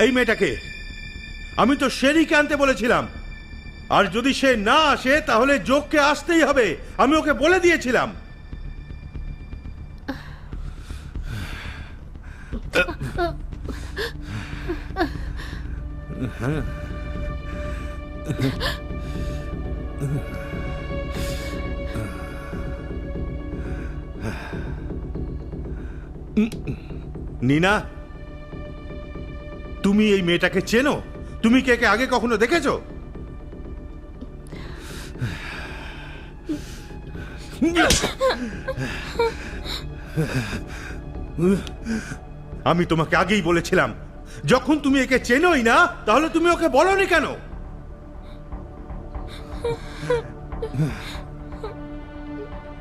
এই মেয়েটাকে আমি তো শেরিকে আনতে বলেছিলাম, আর যদি সে না আসে তাহলে যোগকে আসতেই হবে, আমি ওকে বলে দিয়েছিলাম। নীনা, তুমি এই মেয়েটাকে চেনো? তুমি কে কে আগে কখনো দেখেছো? আমি তোমাকে আগেই বলেছিলাম, যখন তুমি একে চেনোই না তাহলে তুমি ওকে বলোনি কেন?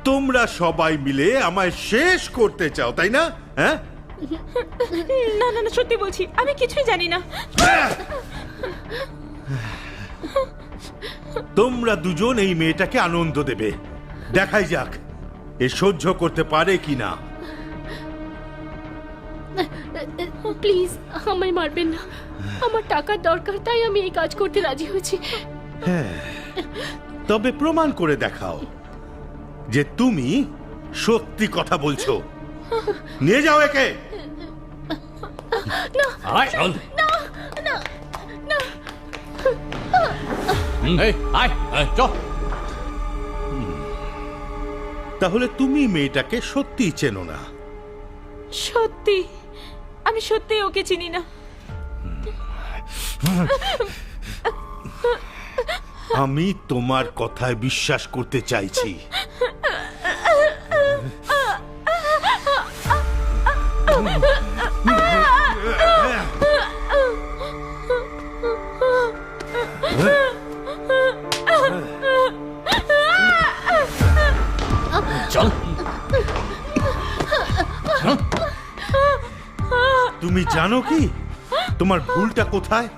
তোমরা সবাই মিলে আমায় শেষ করতে চাও, তাই না? হ্যাঁ, না না না, সত্যি বলছি আমি কিছুই জানি না। তোমরা দুজন এই মেয়েটাকে আনন্দ দেবে, দেখাই যাক এ সহ্য করতে পারে কিনা। প্লিজ আমায় মারবেন না, আমার টাকার দরকার, তাই আমি এই কাজ করতে রাজি হয়েছি। হ্যাঁ, তবে প্রমাণ করে দেখাও যে তুমি সত্যি কথা বলছো। নিয়ে যাও একে। আয় চল। না না না, এই আয় চল। তাহলে তুমি মেয়েটাকে সত্যি চেনো না? সত্যি আমি সত্যি ওকে চিনি না। আমি তোমার কথায় বিশ্বাস করতে চাইছি। চল। তুমি জানো কি তোমার ভুলটা কোথায়?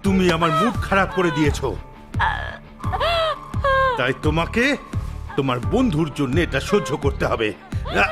তুমি আমার মুড খারাপ করে দিয়েছো, তাই তোমাকে তোমার বন্ধুর জন্য এটা সহ্য করতে হবে। দাঁড়া।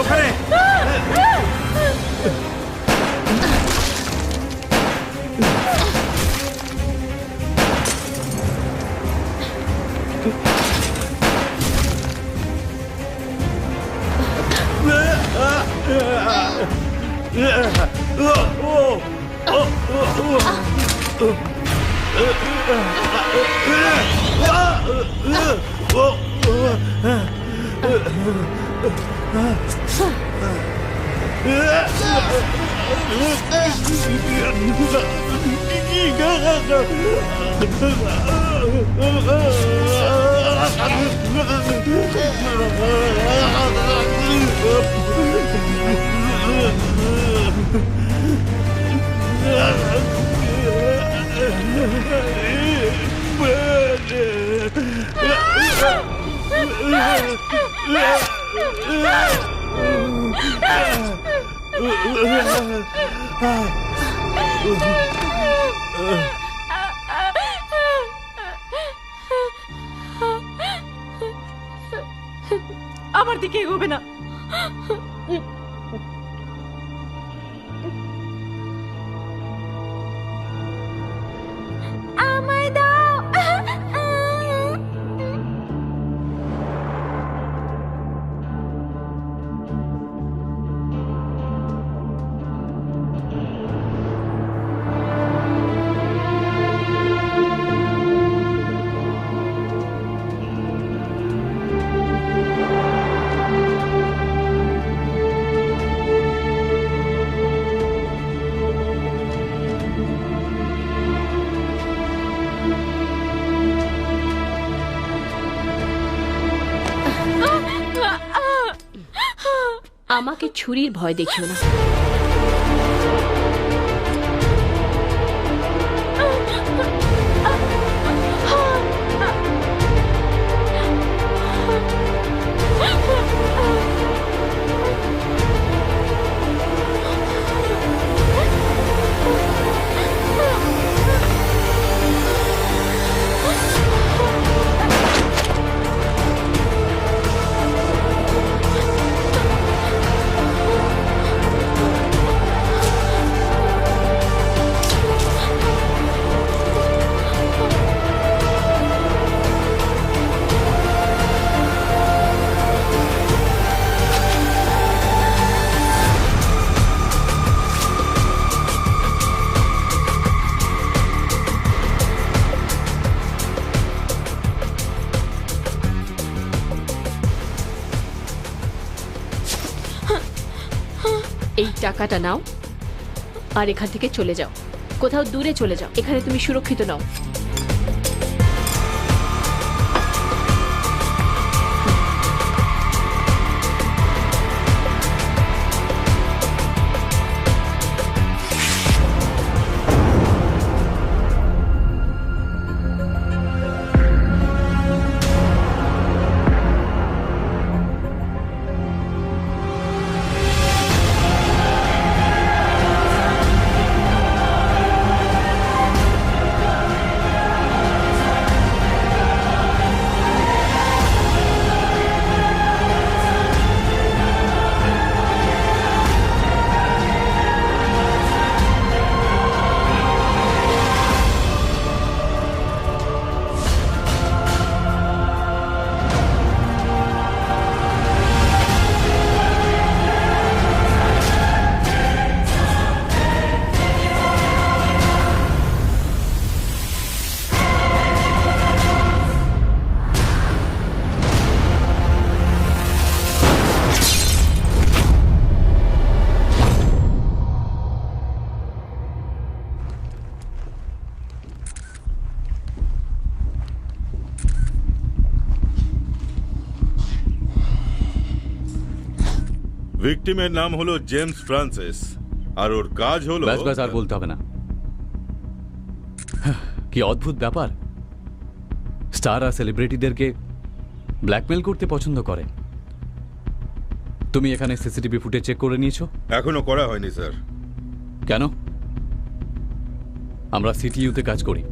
ওখানে আমার দিকে এগোবে না। আমায় দাও। আমাকে ছুরির ভয় দেখিও না। এই টাকাটা নাও আর এখান থেকে চলে যাও, কোথাও দূরে চলে যাও, এখানে তুমি সুরক্ষিত নাও। ভিকটিমের নাম হলো জেমস ফ্রান্সিস আর ওর কাজ হলো ব্যাস ব্যাস আর বলতে হবে না। কি অদ্ভুত ব্যাপার, স্টার আর সেলিব্রিটিদেরকে ব্ল্যাকমেল করতে পছন্দ করে। তুমি এখানে সিসিটিভি ফুটেজ চেক করে নিয়েছো? এখনো করা হয়নি স্যার। কেন? আমরা সিটিইউতে কাজ করি,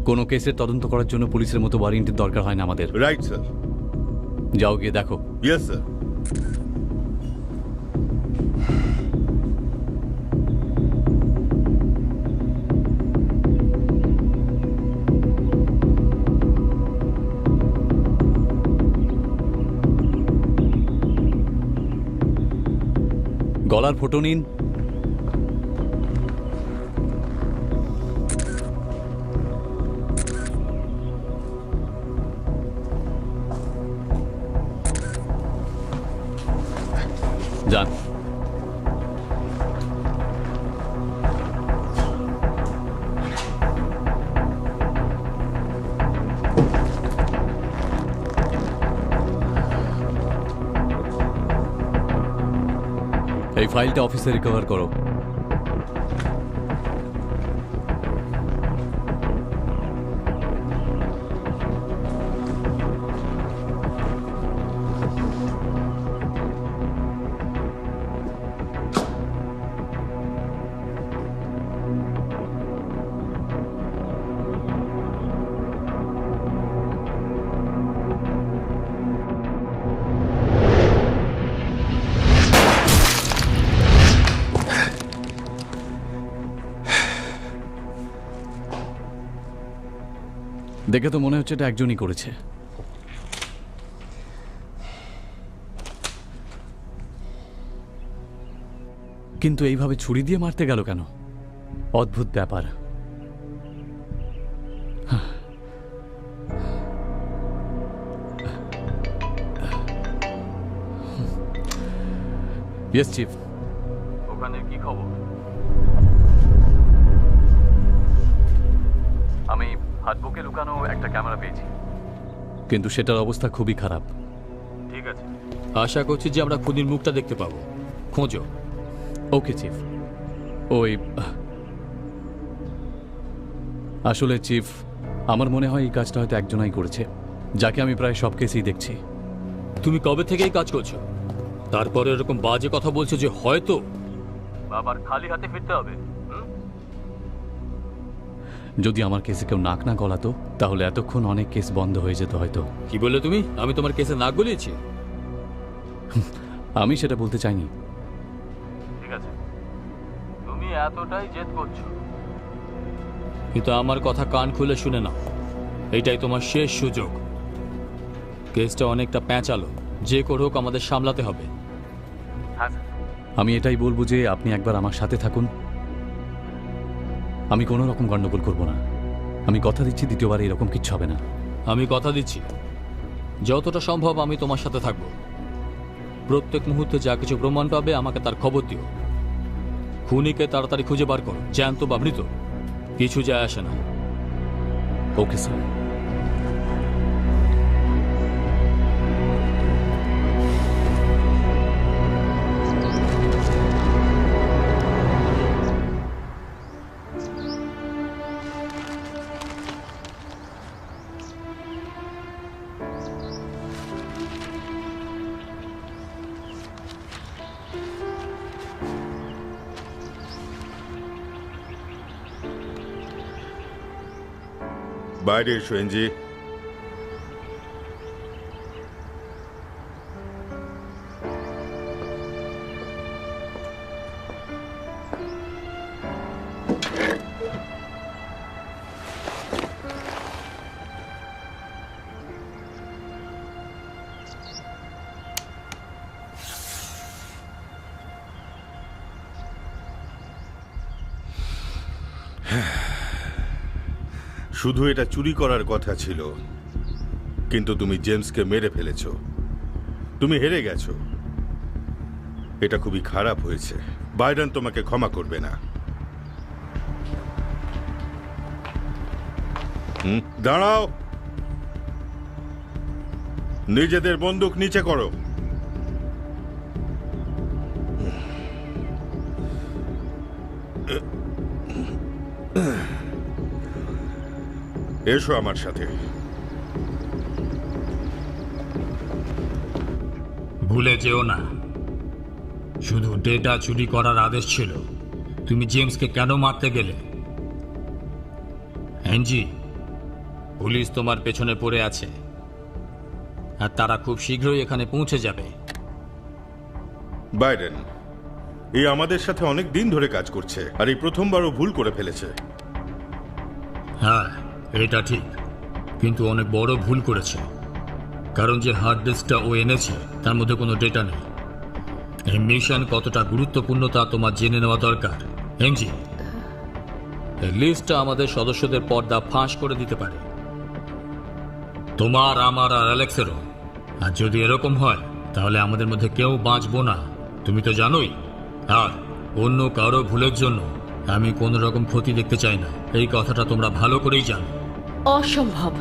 কোনো কেসের তদন্ত করার জন্য পুলিশের মতো ওয়ারেন্টির দরকার হয় না আমাদের। Right sir. যাও গিয়ে দেখো। Yes sir. গলার ফটো নিন। যান। ফাইলটা অফিসে রিকভার করো। দেখে তো মনে হচ্ছে এটা একজনই করেছে। কিন্তু এইভাবে ছুরি দিয়ে মারতে গেল কেন? অদ্ভুত ব্যাপার। Yes chief. ওখানে কি খবর? আমি হাতবুকে লুকানো একটা ক্যামেরা পেয়েছি, কিন্তু সেটার অবস্থা খুবই খারাপ। ঠিক আছে, আশা করছি যে আমরা খুনির মুখটা দেখতে পাবো। খোঁজো। ওকে চিফ। ওই আসলে চিফ, আমার মনে হয় এই কাজটা হয়তো একজনাই করেছে, যাকে আমি প্রায় সব কেসেই দেখছি। তুমি কবে থেকেই কাজ করছো, তারপরে এরকম বাজে কথা বলছো যে হয়তো আবার খালি হাতে ফিরতে হবে? যদি আমার কেসে কেউ নাক না গলাতো তাহলে এতক্ষণ অনেক কেস বন্ধ হয়ে যেত হয়তো। কি বললে তুমি? আমি তোমার কেসে নাক গলিয়েছি? আমি সেটা বলতে চাইনি। ঠিক আছে, তুমি এতটাই জেদ করছো, কিন্তু আমার কথা কান খুলে শুনে নাও, এইটাই তোমার শেষ সুযোগ। কেসটা অনেকটা প্যাঁচালো, যে করে হোক আমাদের সামলাতে হবে। আমি এটাই বলবো যে আপনি একবার আমার সাথে থাকুন। আমি কোনো রকম গন্ডগোল করব না। আমি কথা দিচ্ছি দ্বিতীয়বার এরকম কিচ্ছু হবে না। আমি কথা দিচ্ছি যতটা সম্ভব আমি তোমার সাথে থাকব। প্রত্যেক মুহূর্তে যা কিছু প্রমাণ পাবে আমাকে তার খবর দিও। খুনিকে তাড়াতাড়ি খুঁজে বার করো, জ্যান্ত বা মৃত কিছু যায় আসে না। Okay sir. বাইরে এসো এনজি। শুধু এটা চুরি করার কথা ছিল, কিন্তু তুমি জেমসকে মেরে ফেলেছো। তুমি হেরে গেছো। এটা খুবই খারাপ হয়েছে। বাইডেন তোমাকে ক্ষমা করবে না। দাঁড়াও। নিজেদের বন্দুক নিচে করো। এসো আমার সাথে। ভুলে যেও না, শুধু ডেটা চুরি করার আদেশ ছিল। তুমি জেমসকে কেন মারতে গেলে? এনজি, পুলিশ তোমার পেছনে পড়ে আছে, আর তারা খুব শীঘ্রই এখানে পৌঁছে যাবে। বাইডেন, এই আমাদের সাথে অনেক দিন ধরে কাজ করছে, আর এই প্রথমবারও ভুল করে ফেলেছে। হ্যাঁ, এটা ঠিক, কিন্তু অনেক বড় ভুল করেছে। কারণ যে হার্ড ডিস্কটা ও এনেছে তার মধ্যে কোনো ডেটা নেই। এই মিশন কতটা গুরুত্বপূর্ণ তা তোমার জেনে নেওয়া দরকার। এনজি, এই লিস্টটা আমাদের সদস্যদের পর্দা ফাঁস করে দিতে পারে, তোমার, আমার আর অ্যালেক্সেরও। আর যদি এরকম হয় তাহলে আমাদের মধ্যে কেউ বাঁচবো না, তুমি তো জানোই। আর অন্য কারো ভুলের জন্য আমি কোনো রকম ক্ষতি দেখতে চাই না, এই কথাটা তোমরা ভালো করেই জানো। অসম্ভব।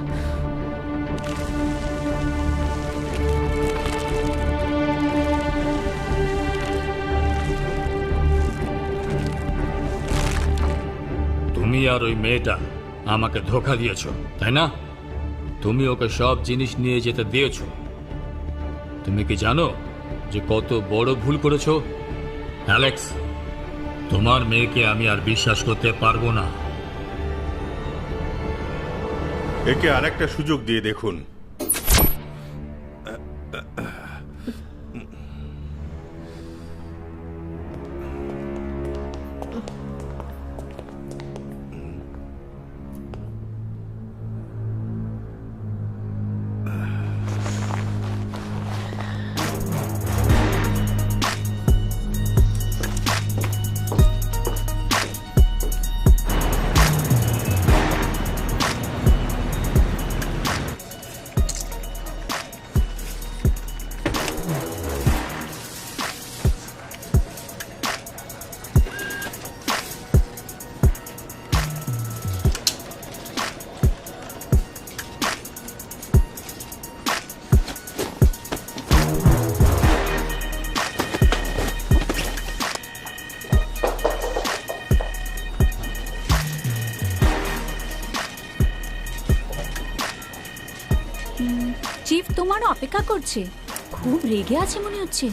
তুমি আর ওই মেয়েটা আমাকে ধোকা দিয়েছো, তাই না? তুমি ওকে সব জিনিস নিয়ে যেতে দিয়েছো। তুমি কি জানো যে কত বড় ভুল করেছো? অ্যালেক্স, তোমার মেয়েকে আমি আর বিশ্বাস করতে পারবো না। একে আরেকটা সুযোগ দিয়ে দেখুন। চিফ তোমার অপেক্ষা করছে, খুব রেগে আছে মনে হচ্ছে।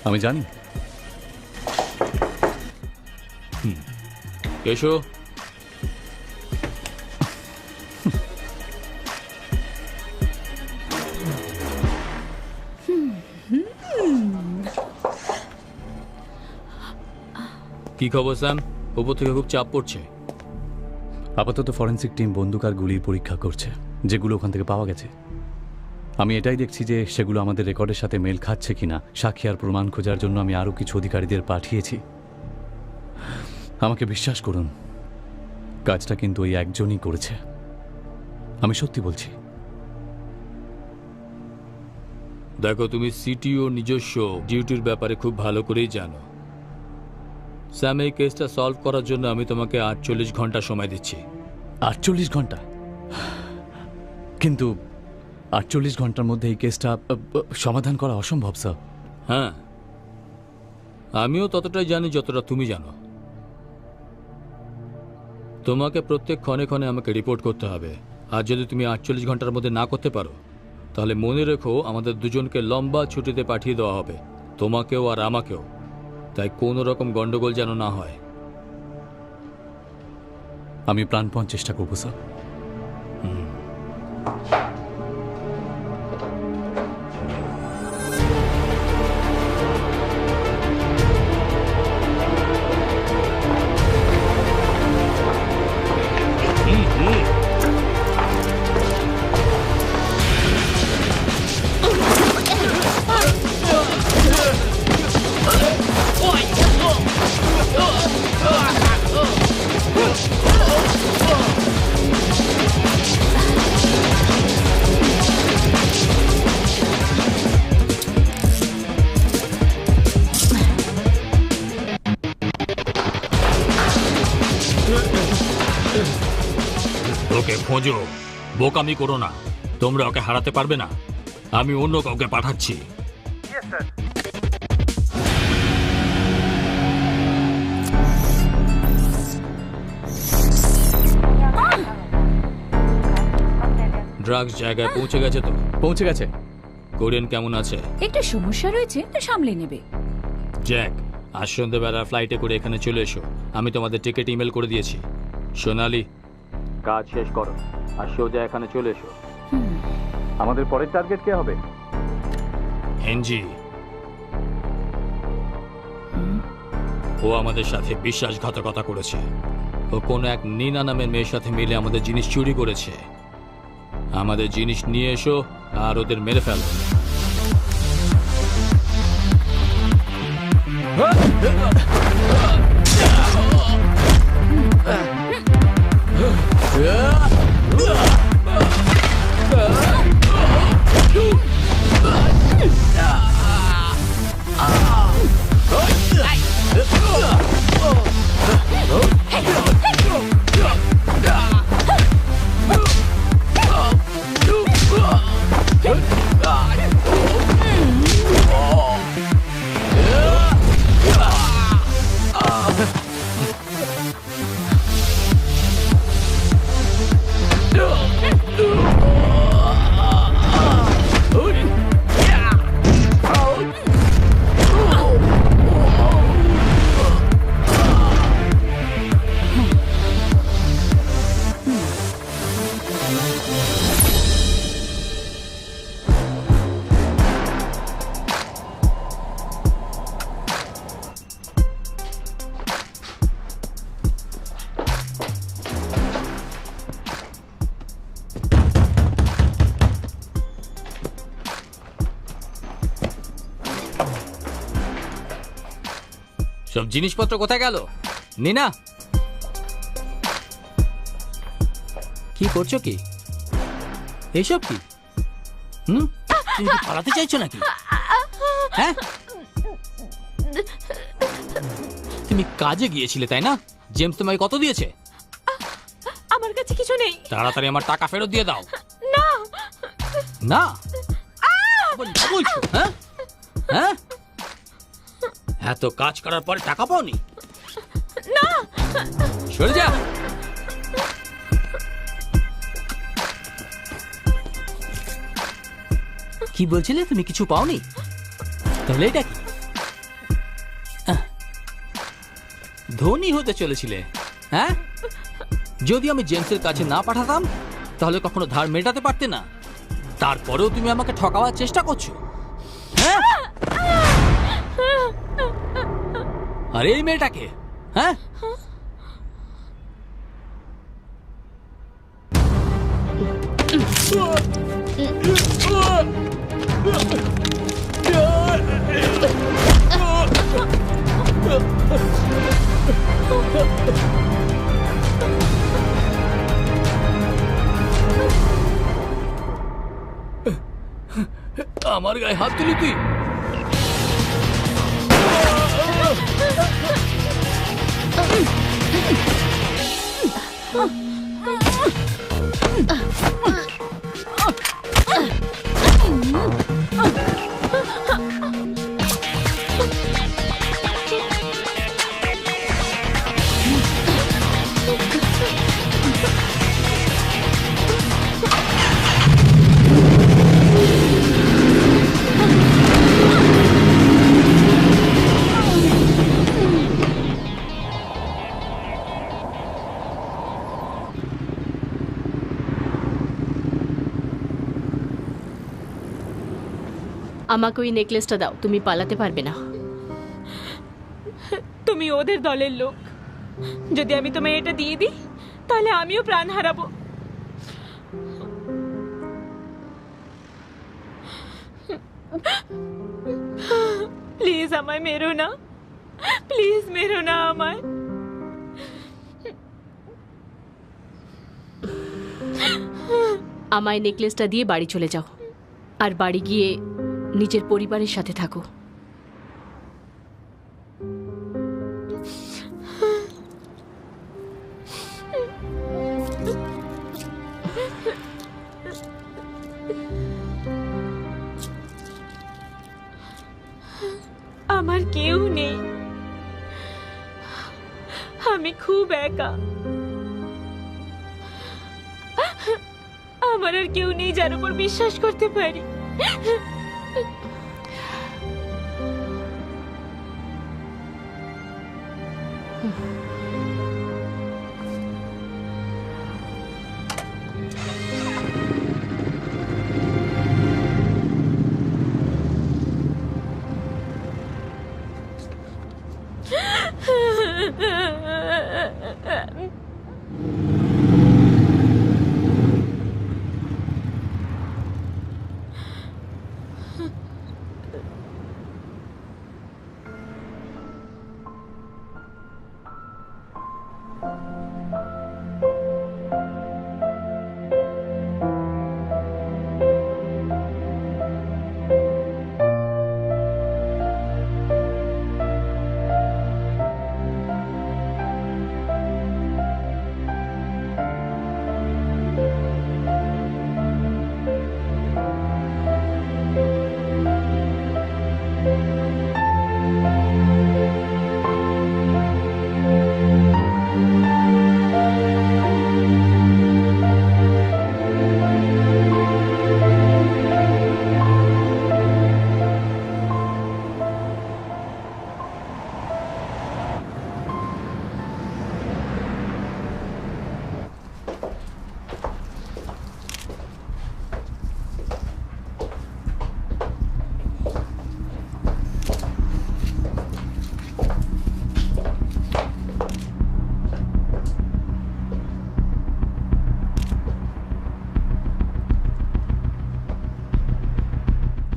আমি জানি। এসো। কি খবর স্যাম? উপর থেকে খুব চাপ পড়ছে। আপাতত ফরেন্সিক টিম বন্দুক আর গুলির পরীক্ষা করছে, যেগুলো ওখান থেকে পাওয়া গেছে। আমি এটাই দেখছি যে সেগুলো আমাদের রেকর্ডের সাথে মেল খাচ্ছে কিনা। সাক্ষী আর প্রমাণ খোঁজার জন্য আমি আরও কিছু অধিকারীদের পাঠিয়েছি। আমাকে বিশ্বাস করুন, কাজটা কিন্তু ওই একজনই করেছে। আমি সত্যি বলছি। দেখো, তুমি সিটিও নিজস্ব ডিউটির ব্যাপারে খুব ভালো করেই জানো। স্যাম, এই কেসটা সলভ করার জন্য আমি তোমাকে 48 ঘন্টা সময় দিচ্ছি। 48 ঘন্টা? কিন্তু 48 ঘন্টার মধ্যে এই কেসটা সমাধান করা অসম্ভব স্যার। হ্যাঁ, আমিও ততটাই জানি যতটা তুমি জানো। তোমাকে প্রত্যেক ক্ষণে ক্ষণে আমাকে রিপোর্ট করতে হবে। আর যদি তুমি 48 ঘন্টার মধ্যে না করতে পারো, তাহলে মনে রেখো আমাদের দুজনকে লম্বা ছুটিতে পাঠিয়ে দেওয়া হবে, তোমাকেও আর আমাকেও। তাই কোনো রকম গন্ডগোল যেন না হয়। আমি প্রাণপণ চেষ্টা করবো স্যার। ওকে খোঁজো, বোকামি করো না। তোমরা ওকে হারাতে পারবে না। আমি অন্য কাউকে পাঠাচ্ছি। ড্রাগস জায়গায় পৌঁছে গেছে তো? পৌঁছে গেছে। কোরিয়ান কেমন আছে? একটা সমস্যা রয়েছে, তো সামলে নেবে। জ্যাক, আজ সন্ধ্যেবেলা ফ্লাইটে করে এখানে চলে এসো। আমি তোমাদের টিকিট ইমেল করে দিয়েছি। সোনালি, কাজ শেষ করো আর সোজা এখানে চলে এসো। আমাদের পরের টার্গেট কে হবে? এনজি। ও আমাদের সাথে বিশ্বাসঘাতকতা করেছে। ও কোনো এক নিনা নামের মেয়ের সাথে মিলে আমাদের জিনিস চুরি করেছে। আমাদের জিনিস নিয়ে এসো আর ওদের মেরে ফেলো। সব জিনিসপত্র কোথায় গেল? নিনা, কি করছো কি? এইসব কি? তুমি কি পালাতে চাইছো নাকি? হ্যাঁ, তুমি কাজে গিয়েছিলে তাই না? জেমস তোমায় কত দিয়েছে? আমার কাছে কিছু নেই। তাড়াতাড়ি আমার টাকা ফেরত দিয়ে দাও। না না বলছো? হ্যাঁ হ্যাঁ, এত কাজ করার পর টাকা পাওনি? না, সরে যা। কি বলছিলে? তুমি কিছু পাওনি? তাহলে এটা কি? ধনী হতে চলেছিলে? হ্যাঁ, যদি আমি জেমসের কাছে না পাঠাতাম তাহলে কখনো ধার মেটাতে পারতে না। তারপরেও তুমি আমাকে ঠকাবার চেষ্টা করছো। হ্যাঁ, আরে এই মেয়েটাকে, হ্যাঁ, আমার গায়ে হাত তুলি তুই? আমাকে ওই নেকলেসটা দাও, তুমি পালাতে পারবে না। তুমি ওদের দলের লোক। যদি আমি তোমায় এটা দিয়ে দিই তাহলে আমিও প্রাণ হারাবো। প্লিজ আমায় মেরো না, প্লিজ মেরো না আমায়। আমায় নেকলেসটা দিয়ে বাড়ি চলে যাও, আর বাড়ি গিয়ে নিজের পরিবারের সাথে থাকো। আমার কেউ নেই, আমি খুব একা। আমার আর কেউ নেই যার উপর বিশ্বাস করতে পারি।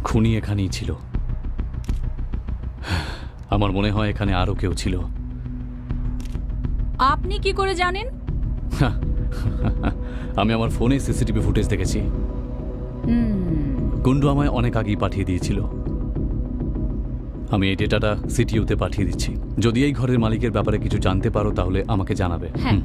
খুনি এখানেই ছিল। আমার মনে হয় এখানে আরও কেউ ছিল। আপনি কি করে জানেন? আমি আমার ফোনে সিসিটিভি ফুটেজ দেখেছি। কুন্ডু আমায় অনেক আগেই পাঠিয়ে দিয়েছিল। আমি এই ডেটাটা সিটিইউতে পাঠিয়ে দিচ্ছি। যদি এই ঘরের মালিকের ব্যাপারে কিছু জানতে পারো তাহলে আমাকে জানাবে। হ্যাঁ।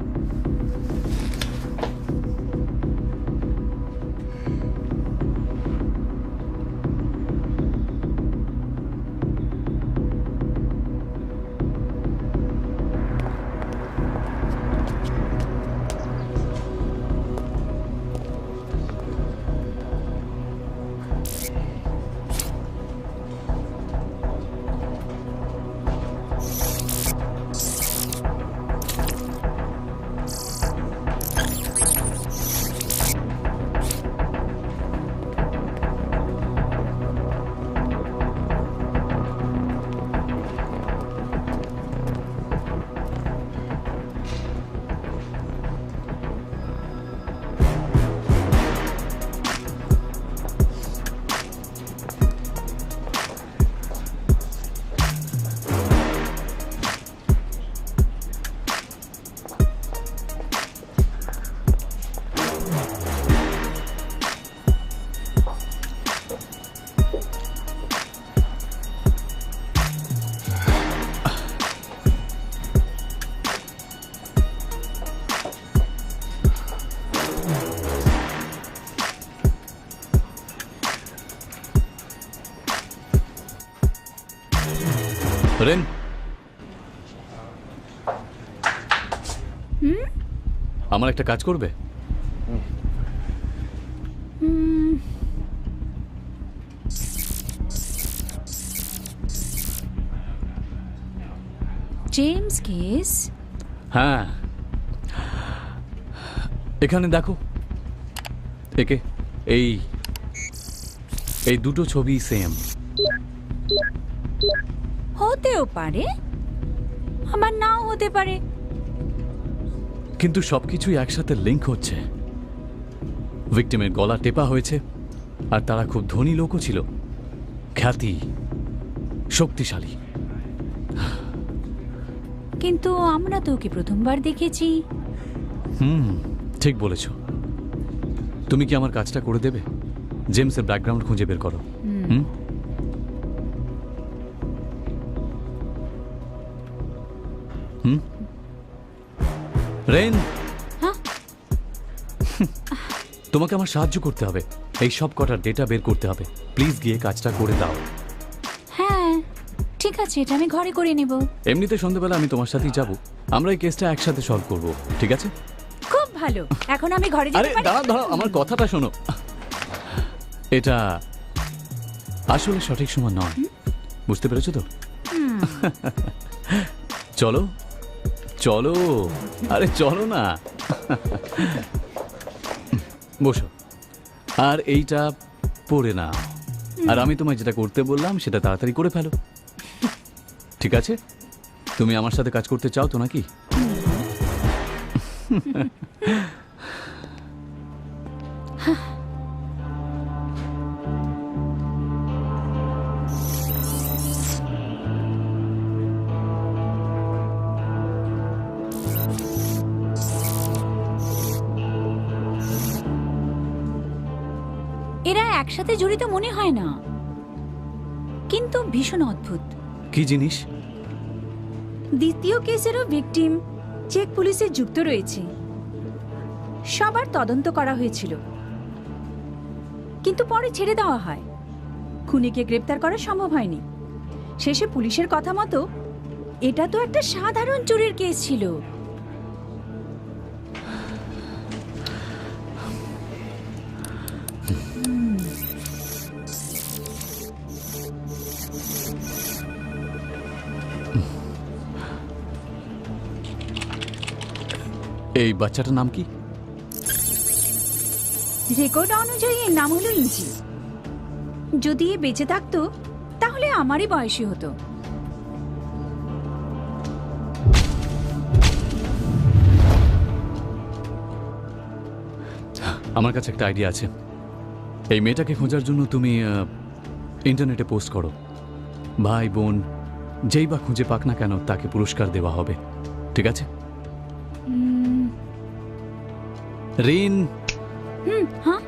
রেন, আমার একটা কাজ করবে? James case? হ্যাঁ, এখানে দেখো, একে এই এই দুটো ছবি সেম। হতেও পারে, আমার নাও হতে পারে। কিন্তু সবকিছুই একসাথে লিংক হচ্ছে। ভিকটিমের গলা টেপা হয়েছে, আর তারা খুব ধনী লোকও ছিল, খ্যাতি, শক্তিশালী। কিন্তু আমরা তো ওকে প্রথমবার দেখেছি। ঠিক বলেছ। তুমি কি আমার কাজটা করে দেবে? জেমসের ব্যাকগ্রাউন্ড খুঁজে বের করো। রেন, হ্যাঁ? তোমাকে আমার সাহায্য করতে হবে। এই সব কটার ডেটা বের করতে হবে। প্লিজ গিয়ে কাজটা করে দাও। হ্যাঁ ঠিক আছে, এটা আমি ঘরে করে নেব। এমনিতে সন্ধ্যাবেলা আমি তোমার সাথেই যাব। আমরা এই কেসটা একসাথে সলভ করব, ঠিক আছে? খুব ভালো। এখন আমি ঘরে আরে যেতে পারি? দাঁড়াও দাঁড়াও, আমার কথাটা শোনো। এটা আসলে সঠিক সময় নয়, বুঝতে পেরেছো তো? চলো চলো, আরে চলো না। বসো, আর এইটা পড়ে না। আর আমি তোমায় যেটা করতে বললাম সেটা তাড়াতাড়ি করে ফেলো, ঠিক আছে? তুমি আমার সাথে কাজ করতে চাও তো নাকি? এরা একসাথে জড়িত মনে হয় না, কিন্তু ভীষণ অদ্ভুত। কি জিনিস? দ্বিতীয় কেসেরও ভিকটিম চেক পুলিশে যুক্ত রয়েছে। সবার তদন্ত করা হয়েছিল, কিন্তু পরে ছেড়ে দেওয়া হয়। খুনিকে গ্রেপ্তার করা সম্ভব হয়নি। শেষে পুলিশের কথা মতো এটা তো একটা সাধারণ চুরির কেস ছিল। এই বাচ্চাটার নাম কি? রেকর্ড অনুযায়ী এর নাম হলো ইঞ্জি। যদি এ বেঁচে থাকতো তাহলে আমারই বয়সী হতো। আমার কাছে একটা আইডিয়া আছে। এই মেয়েটাকে খোঁজার জন্য তুমি ইন্টারনেটে পোস্ট করো, ভাই বোন যেই বা খুঁজে পাক না কেন তাকে পুরস্কার দেওয়া হবে, ঠিক আছে? রিন, হ্যাঁ,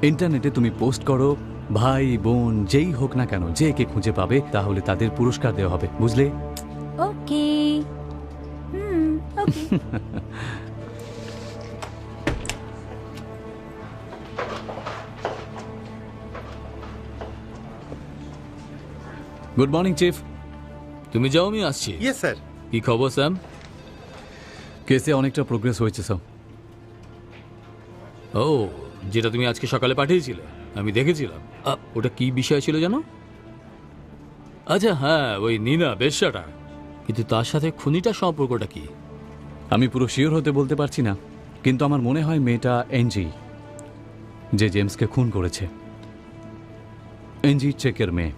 ইন্টারনেটে তুমি পোস্ট করো, ভাই বোন যেই হোক না কেন যে কে খুঁজে পাবে তাহলে তাদের পুরস্কার দেওয়া হবে, বুঝলে? Okay. Okay. Good morning chief. তুমি যাও, আমি আসছি। Yes sir. কি খবর স্যাম? কেসে অনেকটা প্রোগ্রেস হয়েছে স্যার। ও, যেটা তুমি আজকে সকালে পাঠিয়েছিলে আমি দেখেছিলাম। ওটা কি বিষয় ছিল জানো? আচ্ছা হ্যাঁ, ওই নীনা বেশ্যাটা। কিন্তু তার সাথে খুনিটার সম্পর্কটা কি? আমি পুরো শিওর হতে বলতে পারছি না, কিন্তু আমার মনে হয় মেয়েটা এনজি, যে জেমসকে খুন করেছে। এনজি চেকের মেয়ে,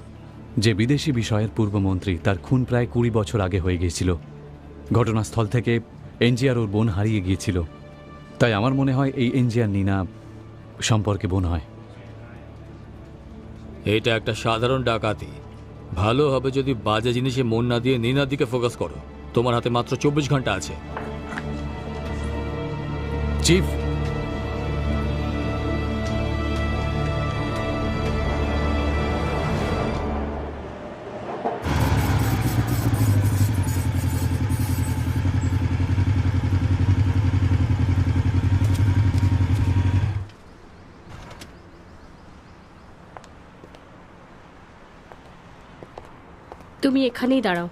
যে বিদেশি বিষয়ের পূর্বমন্ত্রী। তার খুন প্রায় 20 বছর আগে হয়ে গিয়েছিল। ঘটনাস্থল থেকে এনজি আর ওর বোন হারিয়ে গিয়েছিল। তাই আমার মনে হয় এই এনজি আর নীনা সম্পর্কে বোন হয়। এটা একটা সাধারণ ডাকাতি। ভালো হবে যদি বাজে জিনিসে মন না দিয়ে নীনার দিকে ফোকাস করো। তোমার হাতে মাত্র 24 ঘন্টা আছে। চিফ, তুমি এখানেই দাঁড়াও।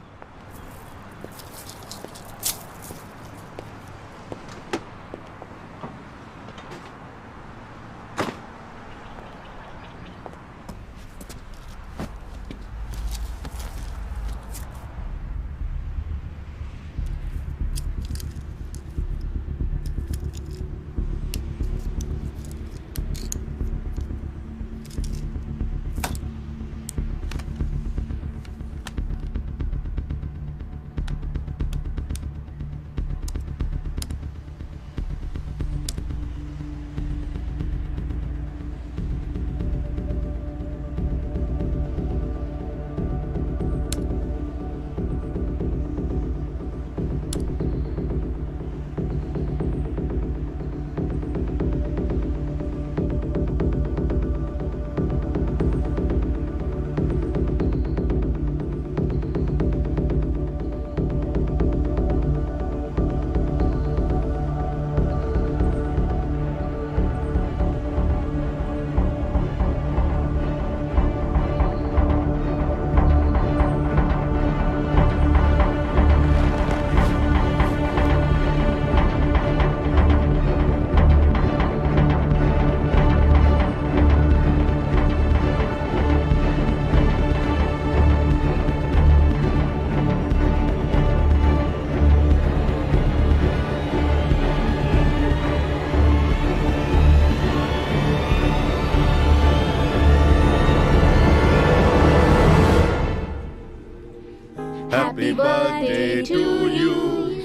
Happy birthday to you.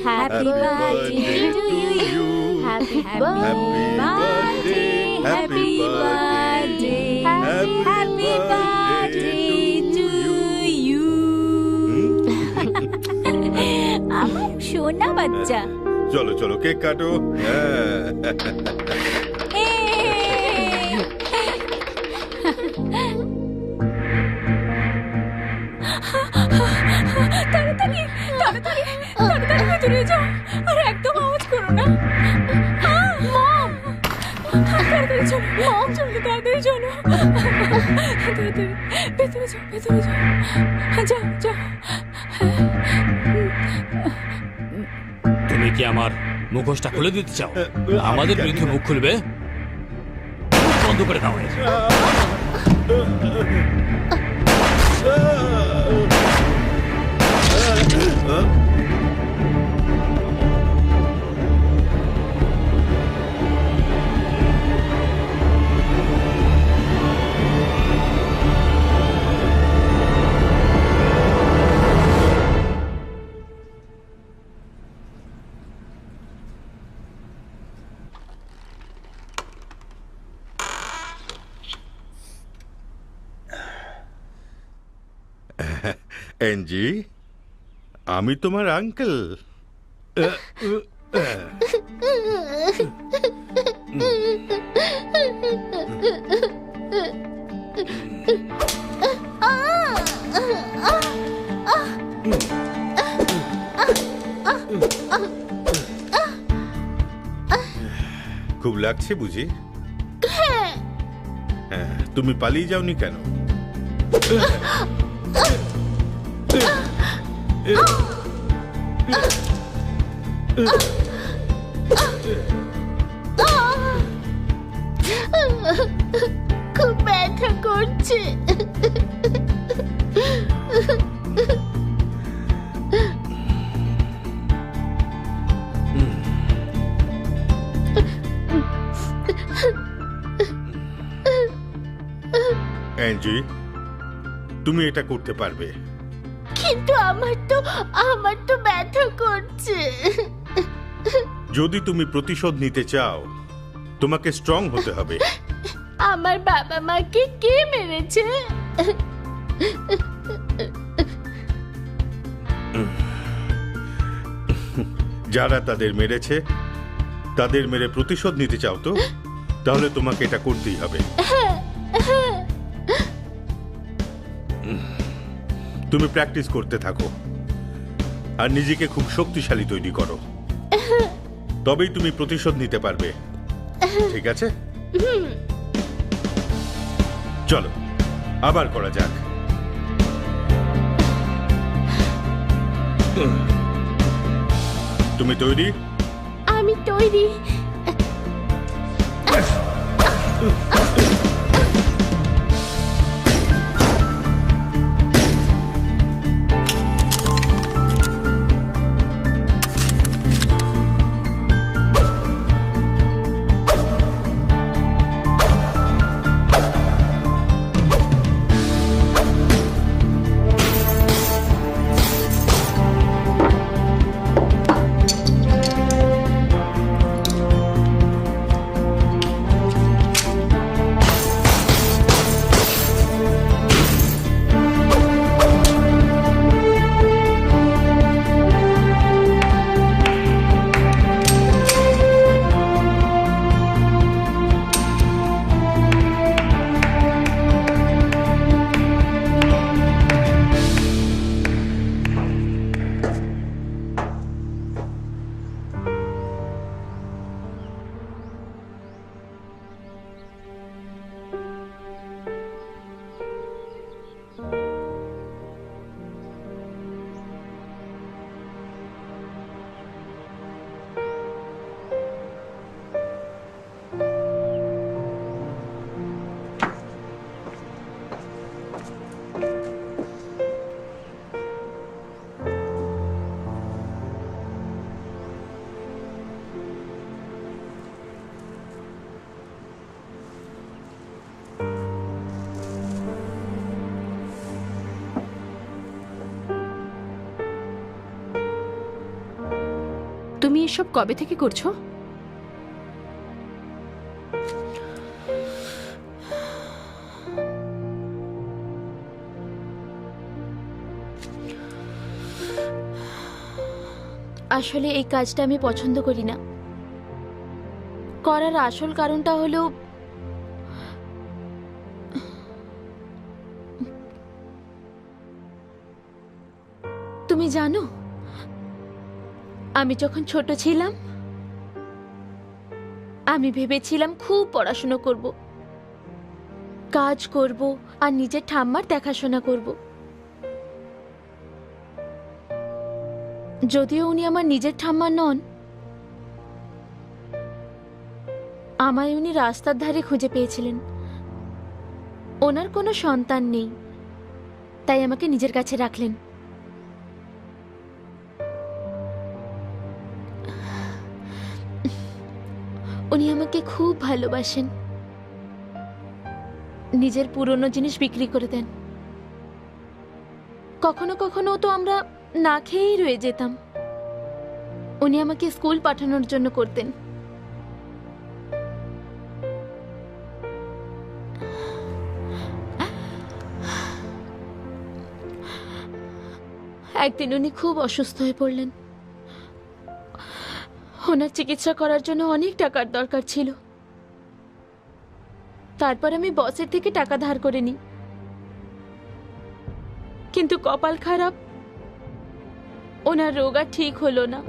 Happy birthday to you. Happy birthday. Happy birthday. Happy birthday to you. আমার সোনা বাচ্চা। চলো চলো কেক কাটো। হ্যাঁ। তাড়াতাড়ি তাড়াতাড়ি তাড়াতাড়ি ভেতরে যাও, আর একদম আওয়াজ করো না। মম, তাড়াতাড়ি চলো মম, চলো তাড়াতাড়ি চলো, তাড়াতাড়ি ভেতরে যাও, ভেতরে যাও, যাও যাও। তুমি কি আমার মুখোশটা খুলে দিতে চাও? আমাদের বিরুদ্ধে মুখ খুলবে? বন্ধ করে দাও। অ্যাঞ্জি, আমি তোমার আঙ্কেল। খুব লাগছে বুঝি? হ্যাঁ, তুমি পালিয়ে যাওনি কেন? খুব ব্যথা করছে। অ্যাঞ্জি, তুমি এটা করতে পারবে। কিন্তু আমার তো ব্যথা করছে। যদি তুমি প্রতিশোধ নিতে চাও, তোমাকে স্ট্রং হতে হবে। আমার বাবা মাকে কে মেরেছে? যারা তাদের মেরেছে তাদের মেরে প্রতিশোধ নিতে চাও তো? তাহলে তোমাকে এটা করতেই হবে। তুমি প্র্যাকটিস করতে থাকো আর নিজেকে খুব শক্তিশালী তৈরি করো, তবেই তুমি প্রতিশোধ নিতে পারবে। ঠিক আছে, চলো আবার করা যাক। তুমি তৈরি? আমি তৈরি। তুমি এসব কবে থেকে করছো? আসলে এই কাজটা আমি পছন্দ করি না। করার আসল কারণটা হলো তুমি জানো, আমি যখন ছোট ছিলাম আমি ভেবেছিলাম খুব পড়াশোনা করব, কাজ করব আর নিজের ঠাম্মার দেখাশোনা করব। যদিও উনি আমার নিজের ঠাম্মা নন, আমায় উনি রাস্তার ধারে খুঁজে পেয়েছিলেন। ওনার কোনো সন্তান নেই, তাই আমাকে নিজের কাছে রাখলেন। উনি আমাকে খুব ভালোবাসেন, নিজের পুরনো জিনিস বিক্রি করে দেন। কখনো কখনো তো আমরা না খেয়েই রয়ে যেতাম। উনি আমাকে স্কুল পাঠানোর জন্য করতেন। একদিন উনি খুব অসুস্থ হয়ে পড়লেন। ওনার চিকিৎসা করার জন্য অনেক টাকার দরকার ছিল। তারপর আমি বসের থেকে টাকা ধার করে নিই, কিন্তু কপাল খারাপ, ওনার রোগ আর ঠিক হলো না।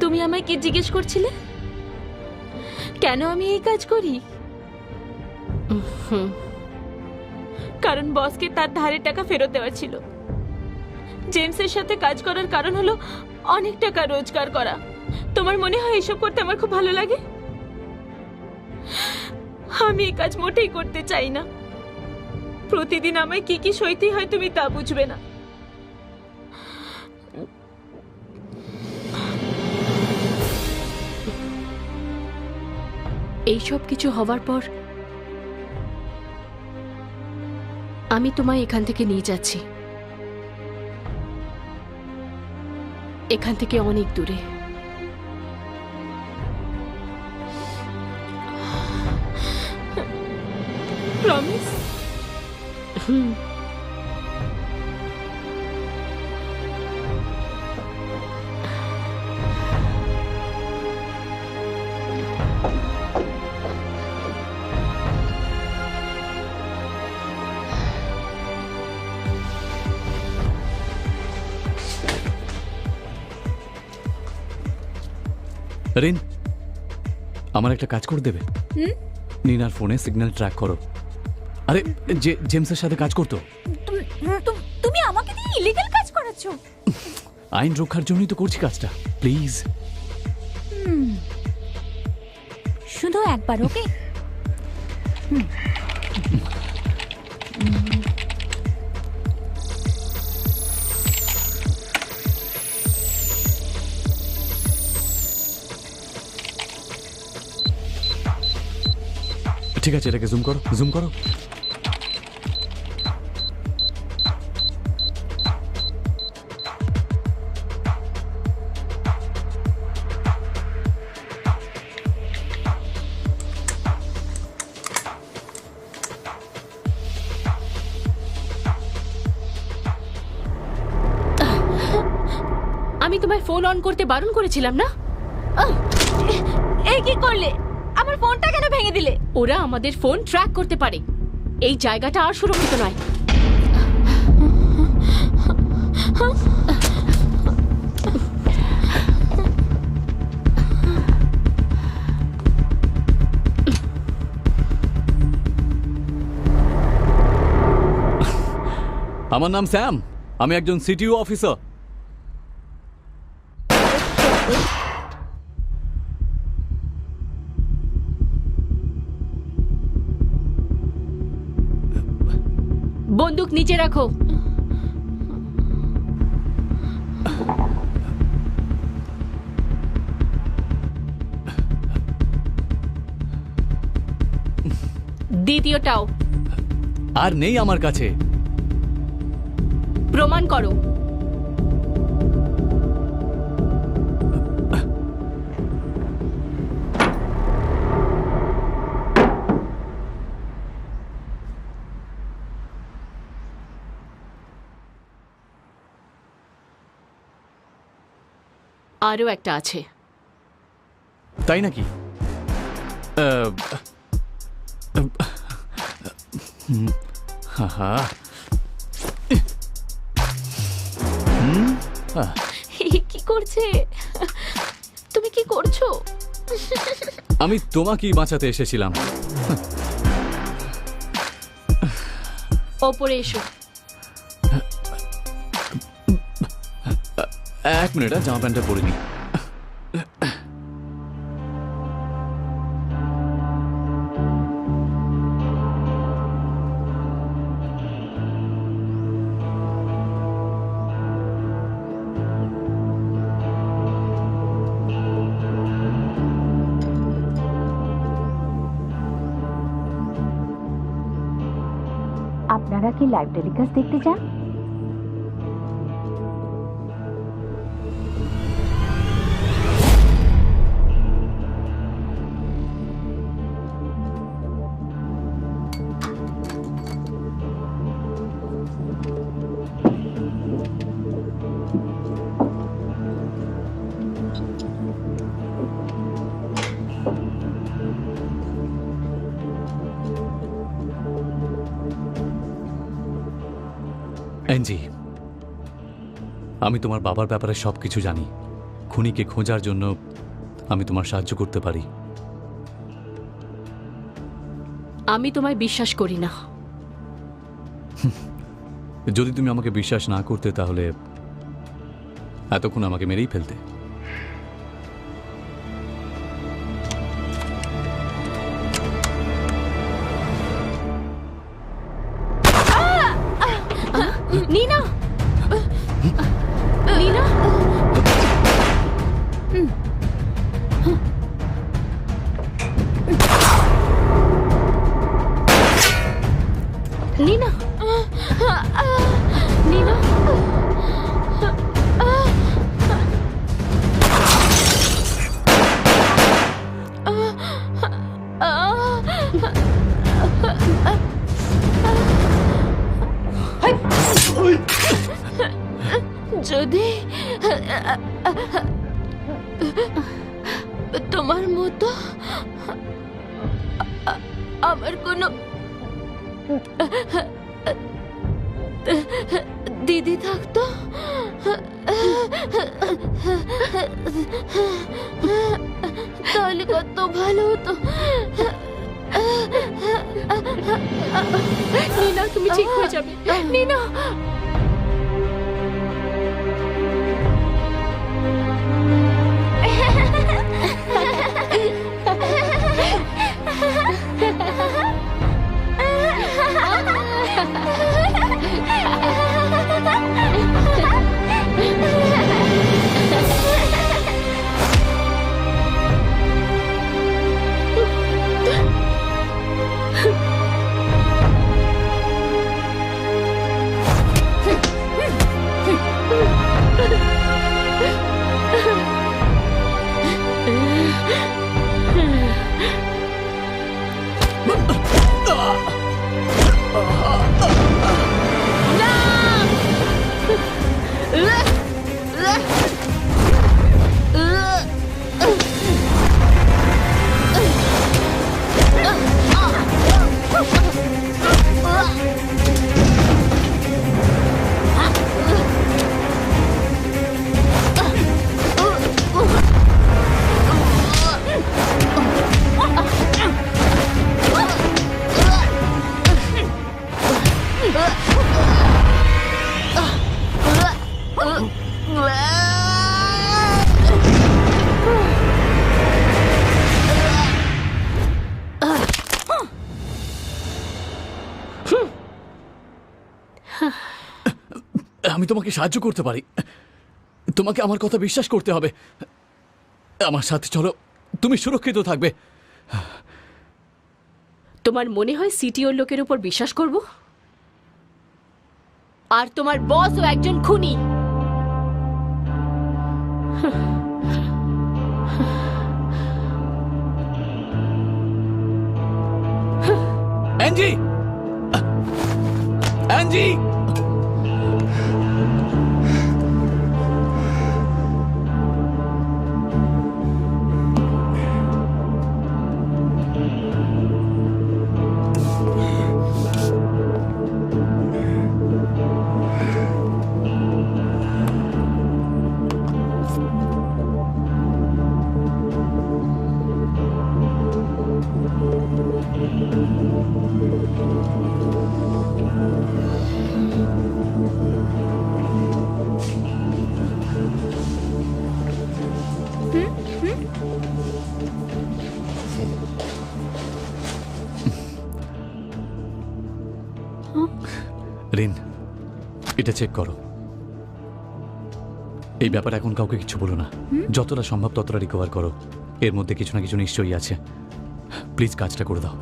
তুমি আমায় কি জিজ্ঞেস করছিলে? কেন আমি এই কাজ করি? কারণ বসকে তার ধারের টাকা ফেরত দেওয়ার ছিল। জেমসের সাথে কাজ করার কারণ হলো অনেক টাকা রোজগার করা। তোমার মনে হয় এসব করতে আমার খুব ভালো লাগে? আমি এই কাজ মোটেই করতে চাই না। প্রতিদিন আমায় কি কি সইতে হয় তুমি তা বুঝবে না। এইসব কিছু হওয়ার পর আমি তোমায় এখান থেকে নিয়ে যাচ্ছি, এখান থেকে অনেক দূরে। প্রমিস? রিন, আমার একটা কাজ করে দেবে? নিনার ফোনে সিগন্যাল ট্র্যাক করো। আরে যে জেমসের সাথে কাজ করতো। তুমি আমাকে দিয়ে ইলিগাল কাজ করাচ্ছ? আইন রক্ষার জন্যই তো করছি কাজটা, প্লিজ। শুধু একবার, ওকে? ঠিক আছে, এটাকে জুম করো, জুম করো। আমি তোমায় ফোন অন করতে বারণ করেছিলাম না? এই কি করলে? আমার ফোনটা কেন ভেঙে দিলে? ওরা আমাদের ফোন ট্র্যাক করতে পারে। এই জায়গাটা আর সুরক্ষিত নয়। আমার নাম স্যাম, আমি একজন সিটিও অফিসার। বন্দুক নিচে রাখো। দ্বিতীয়টাও। আর নেই আমার কাছে। প্রমাণ করো। আরও একটা আছে। তাই নাকি? কি করছে? তুমি কি করছো? আমি তোমাকেই বাঁচাতে এসেছিলাম। ওপরে এসো। এক মিনিট, জামা প্যান্টটা পরে নি। আপনারা কি লাইভ টেলিকাস্ট দেখতে চান? অ্যাঞ্জি, আমি তোমার বাবার ব্যাপারে সব কিছু জানি। খুনিকে খোঁজার জন্য আমি তোমার সাহায্য করতে পারি। আমি তোমায় বিশ্বাস করি না। যদি তুমি আমাকে বিশ্বাস না করতে তাহলে এতক্ষণ আমাকে মেরেই ফেলতে। নীনা, নীনা, নীনা, নীনা, যদি তোমার মতো আমার কোনো দিদি থাকতো, তাহলে কত ভালো হতো। নীনা, তুমি ঠিক হয়ে যাবে। নীনা, আমি তোমাকে সাহায্য করতে পারি। তোমাকে আমার কথা বিশ্বাস করতে হবে। আমার সাথে চলো, তুমি সুরক্ষিত থাকবে। তোমার মনে হয় সিটিওর লোকের উপর বিশ্বাস করব? আর তোমার বসও একজন খুনি। অ্যাঞ্জি, অ্যাঞ্জি, রিন, এটা চেক করো। এই ব্যাপারে এখন কাউকে কিছু বলো না। যতটা সম্ভব ততটা রিকভার করো। এর মধ্যে কিছু না কিছু নিশ্চয়ই আছে। প্লিজ কাজটা করে দাও।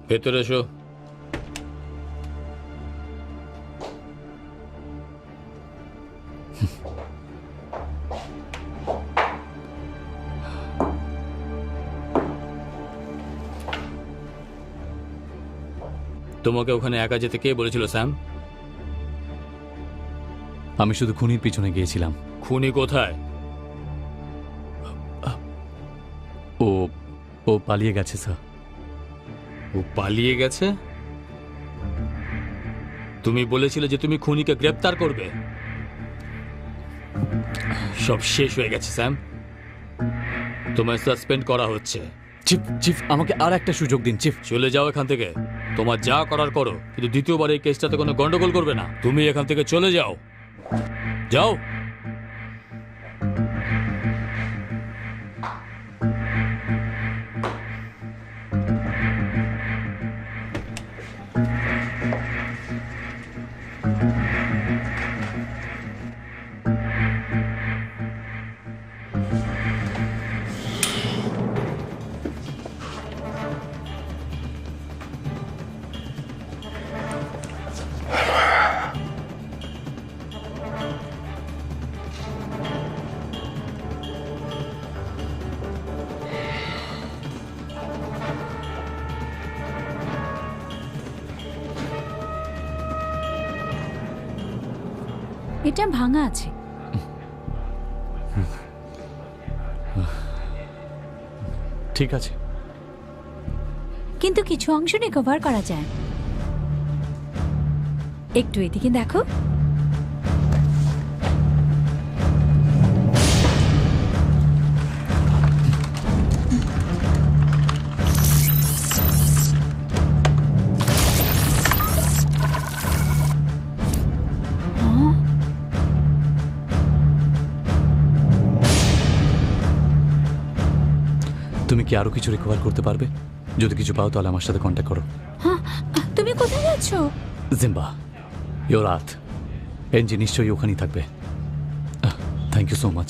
ভেতরে এসো। তোমাকে ওখানে একা যেতে কে বলেছিল স্যাম? আমি শুধু খুনির পিছনে গিয়েছিলাম। খুনি কোথায়? ও ও পালিয়ে গেছে স্যার। ও পালিয়ে গেছে? তুমি বলেছিলে যে তুমি খুনিকে গ্রেপ্তার করবে। সব শেষ হয়ে গেছে স্যাম, তোমায় সাসপেন্ড করা হচ্ছে। চিফ চিফ আমাকে আর একটা সুযোগ দিন চিফ। চলে যাও এখান থেকে, তোমার যা করার করো, কিন্তু দ্বিতীয়বার এই কেসটাতে কোনো গন্ডগোল করবে না। তুমি এখান থেকে চলে যাও, যাও। এটা ভাঙা আছে। ঠিক আছে, কিন্তু কিছু অংশ রিকভার করা যায়। একটু এদিকে দেখো। তুমি কি আরো কিছু রিকভার করতে পারবে? যদি কিছু পাও তাহলে আমার সাথে কন্ট্যাক্ট করো। হ্যাঁ, তুমি কোথায় যাচ্ছ? Zimba, your earth. এনজি নিশ্চয়ই ওখানেই থাকবে। Thank you so much.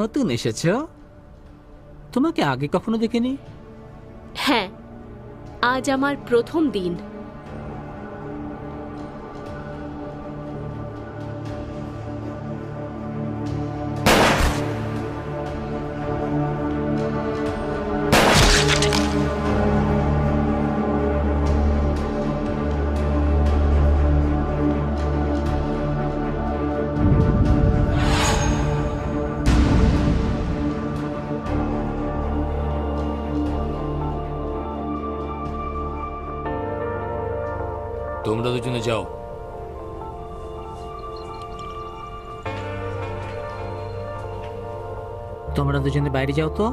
নতুন এসেছো? তোমাকে আগে কখনো দেখিনি। হ্যাঁ, আজ আমার প্রথম দিন। তোমরা দুজনে যাও। তোমরা দুজনে বাইরে যাও তো।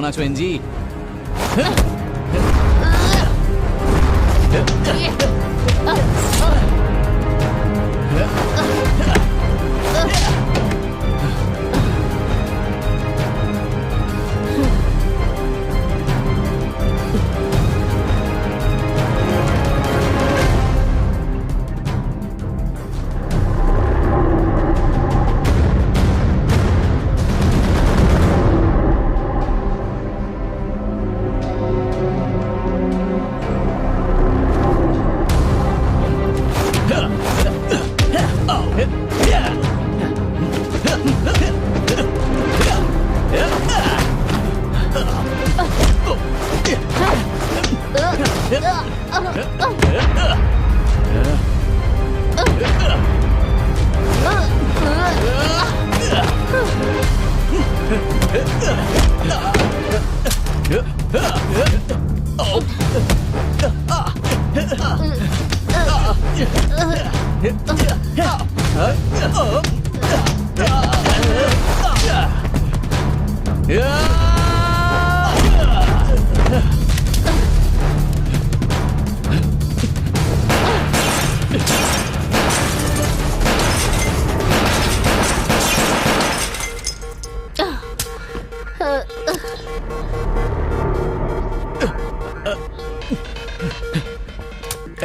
আছো এনজি?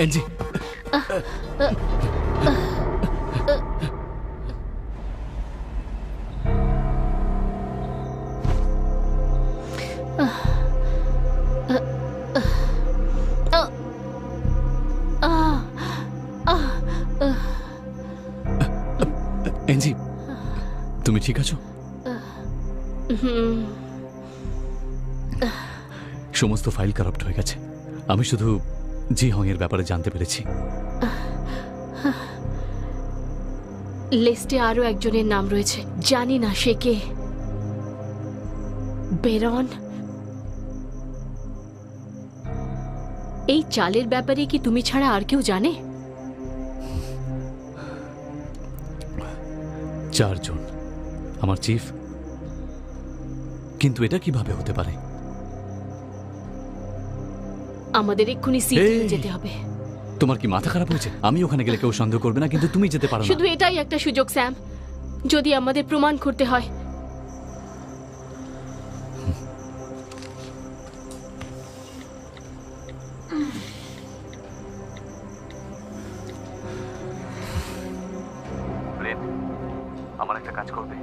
এনজি, এনজি, তুমি ঠিক আছো? সমস্ত ফাইল কারাপ্ট হয়ে গেছে। আমি শুধু জি হং এর ব্যাপারে জানতে পেরেছি। লিস্টে আরো একজনের নাম রয়েছে, জানি না সে কে। বেরন, এই চালের ব্যাপারে কি তুমি ছাড়া আর কেউ জানে? 4 জন, আমার চিফ। কিন্তু এটা কিভাবে হতে পারে? আমাদের এক্ষুনি সিটিতে এই! যেতে হবে। তোমার কি মাথা খারাপ হয়েছে? আমি ওখানে গেলে কেউ সন্দেহ করবে না, কিন্তু তুমি যেতে পারো না। শুধু এটাই একটা সুযোগ স্যাম, যদি আমাদের প্রমাণ করতে হয়। আমার একটা কাজ করবে?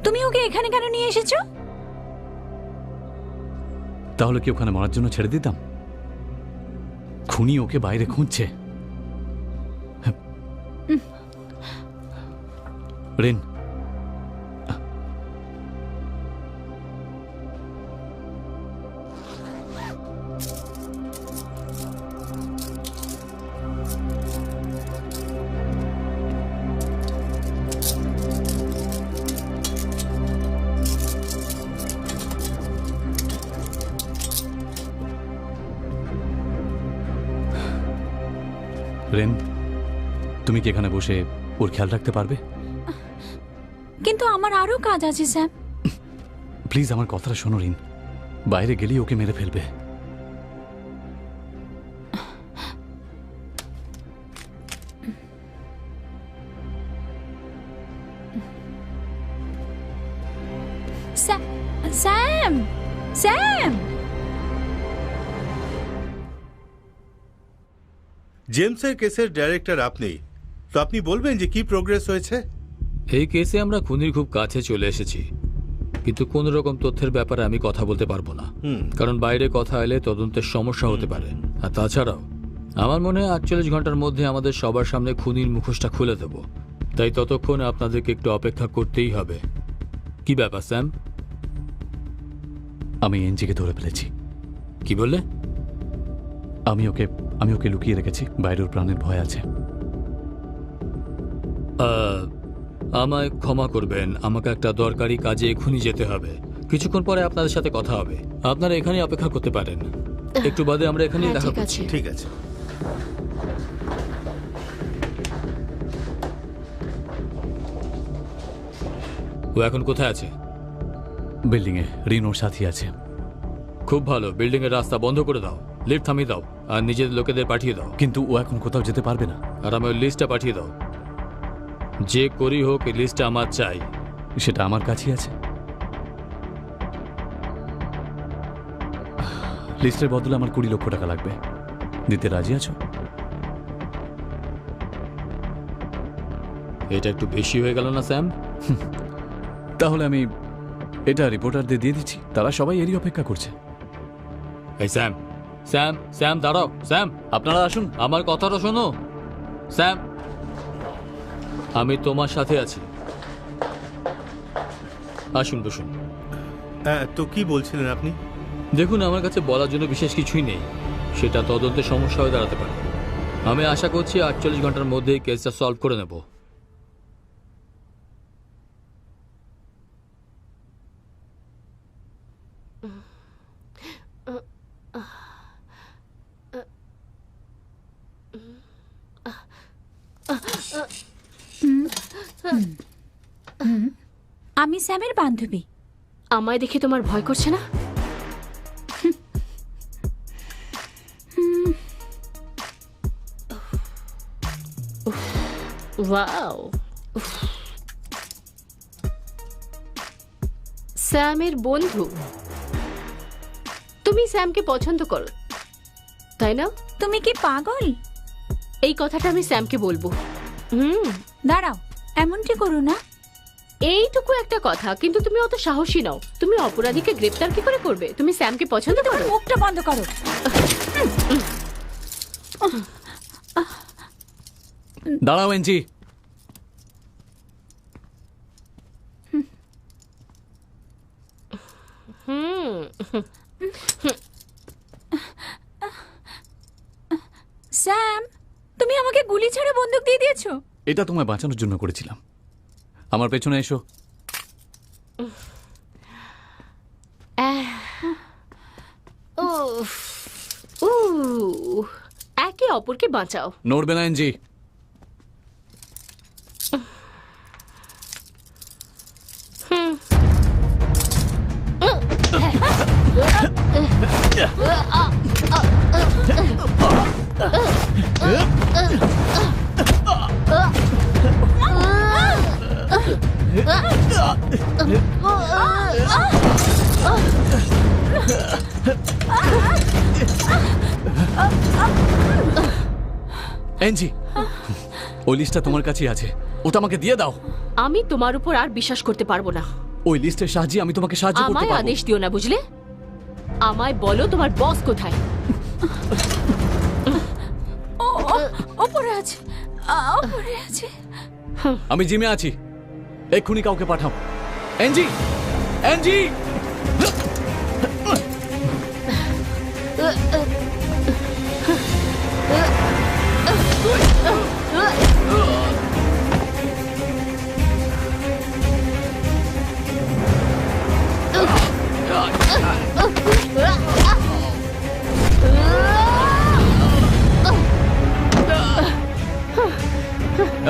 তুমি ওকে এখানে কেন নিয়ে এসেছো? তাহলে কি ওখানে মরার জন্য ছেড়ে দিতাম? খুনি ওকে বাইরে খুঁজছে। রেন, রেন, তুমি কি এখানে বসে ওর খেয়াল রাখতে পারবে? আমার আরো কাজ আছে স্যাম। প্লিজ আমার কথাটা শোনো রিন, বাইরে গেলেই ওকে মেরে ফেলবে। স্যাম, স্যাম, জেমসের কেসের ডাইরেক্টর আপনি, তো আপনি বলবেন যে কি প্রোগ্রেস হয়েছে? এই কেসে আমরা খুনির খুব কাছে চলে এসেছি, কিন্তু কোন রকম তথ্যের ব্যাপারে আমি কথা বলতে পারবো না, কারণ বাইরে কথা এলে তদন্তের সমস্যা হতে পারে। আর তাছাড়াও আমার মনে হয় 48 ঘন্টার মধ্যে আমাদের সবার সামনে খুনির মুখোশটা খুলে দেব, তাই ততক্ষণ আপনাদেরকে একটু অপেক্ষা করতেই হবে। কি ব্যাপার স্যাম? আমি এনজিকে ধরে ফেলেছি। কি বললে? আমি ওকে লুকিয়ে রেখেছি, বাইরে ওর প্রাণের ভয় আছে। আমায় ক্ষমা করবেন, আমাকে একটা দরকারি কাজে এখনই যেতে হবে। কিছুক্ষণ পরে আপনাদের সাথে কথা হবে, আপনারা এখানে অপেক্ষা করতে পারেন। একটু বাদে আমরা এখানেই হ্যাঁ, দেখা ঠিক করছি। আছে। ঠিক আছে। ও এখন কোথায় আছে? বিল্ডিংয়ে, রিন ওর সাথী আছে। খুব ভালো, বিল্ডিং এর রাস্তা বন্ধ করে দাও, লিফট থামিয়ে দাও, আর নিজের লোকেদের পাঠিয়ে দাও। কিন্তু ও এখন কোথাও যেতে পারবে না। আর আমি ওই লিস্টটা পাঠিয়ে দাও। যে করি হোক এই লিস্টটা আমার চাই। সেটা আমার কাছেই আছে। লিস্টের বদলে আমার 20 লক্ষ টাকা লাগবে, দিতে রাজি আছো? এটা একটু বেশি হয়ে গেল না স্যাম? তাহলে আমি এটা রিপোর্টারদের দিয়ে দিচ্ছি, তারা সবাই এরই অপেক্ষা করছে। এই স্যাম, স্যাম, স্যাম দাঁড়াও। স্যাম, আপনারা আসুন। আমার কথাটা শোনো। স্যাম, আমি তোমার সাথে আছি। আসুন বসুন। তো কি বলছিলেন আপনি? দেখুন, আমার কাছে বলার জন্য বিশেষ কিছুই নেই, সেটা তদন্তের সমস্যা হয়ে দাঁড়াতে পারে। আমি আশা করছি 48 ঘন্টার মধ্যেই কেসটা সলভ করে নেব। আমি স্যামের বান্ধবী। আমায় দেখে তোমার ভয় করছে না? ওয়াও, স্যামের বন্ধু। তুমি স্যামকে পছন্দ করো, তাই না? তুমি কি পাগল? এই কথাটা আমি স্যামকে বলবো। দাঁড়াও, এমনটি করো না। এইটুকু একটা কথা, কিন্তু তুমি অত সাহসী নাও। তুমি অপরাধীকে গ্রেপ্তার কি করে করবে? তুমি স্যামকে পছন্দ করো? মুখটা বন্ধ করো। দাঁড়াও এনজি। স্যাম, তুমি আমাকে গুলি ছেড়ে বন্দুক দিয়ে দিয়েছো। এটা তোমায় বাঁচানোর জন্য করেছিলাম। আমার পেছনে এসো। একে অপরকে বাঁচাও। নড়বে না এনজি। এনজি, ওই লিস্টটা তোমার কাছেই আছে, ওটা আমাকে দিয়ে দাও। আমি তোমার উপর আর বিশ্বাস করতে পারবো না। ওই লিস্টের সাহায্যে আমি তোমাকে সাহায্য করতে আমায় পারবো। আদেশ দিও না, বুঝলে? আমায় বলো তোমার বস কোথায়। ওপরে আছে, ওপরে আছে। আমি জিমে আছি, এক্ষুনি কাউকে পাঠাও। NG, NG!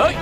এই!